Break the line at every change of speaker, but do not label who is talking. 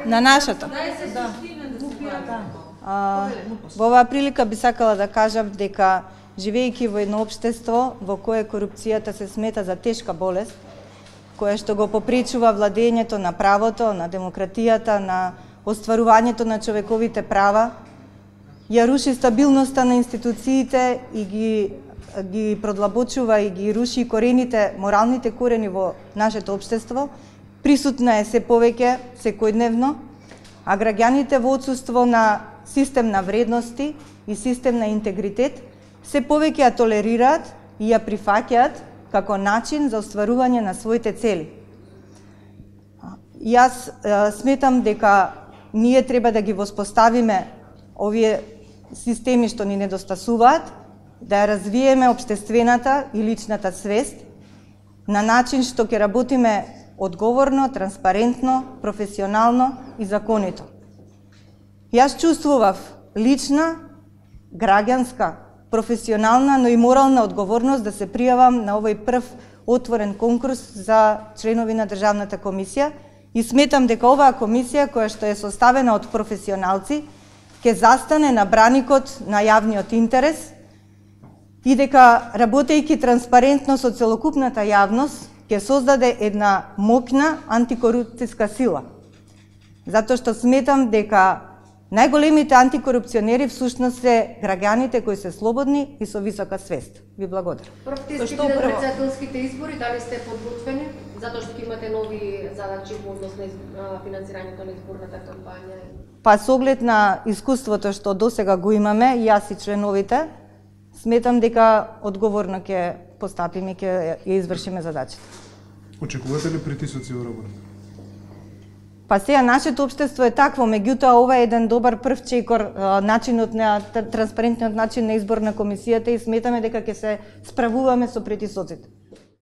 на нашата. Во оваа прилика би сакала да кажам дека живејќи во едно општество во кое корупцијата се смета за тешка болест, кое што го попречува владењето на правото, на демократијата, на остварувањето на човековите права, ја руши стабилноста на институциите и ги продлабочува и ги руши корените, моралните корени во нашето општество, присутна е се повеќе секојдневно, а граѓаните во отсуство на систем на вредности и систем на интегритет се повеќе ја толерираат и ја прифаќаат како начин за остварување на своите цели. Јас сметам дека ние треба да ги воспоставиме овие системи што ни недостасуваат, да ја развиеме општествената и личната свест на начин што ќе работиме одговорно, транспарентно, професионално и законито. Јас чувствував лична, граѓанска, професионална, но и морална одговорност да се пријавам на овој прв отворен конкурс за членови на Државната комисија и сметам дека оваа комисија, која што е составена од професионалци, ќе застане на браникот на јавниот интерес и дека, работејќи транспарентно со целокупната јавност, ќе создаде една моќна антикорупцијска сила. Затоа што сметам дека најголемите антикорупционери всушност се граѓаните кои се слободни и со висока свест. Ви благодарам.
Прв председателските избори, дали сте подготвени? Затоа што имате нови задачи во однос на финансирањето на изборната кампања?
Па со оглед на искуството што досега го имаме, јас и членовите, сметам дека одговорно ќе постапиме и ќе ја извршиме задачата.
Очекувате ли притисоци во работа?
Па сега нашето општество е такво, меѓутоа ова е еден добар прв чекор, начинот на транспарентниот начин на избор на комисијата и сметаме дека ќе се справуваме со притисоците.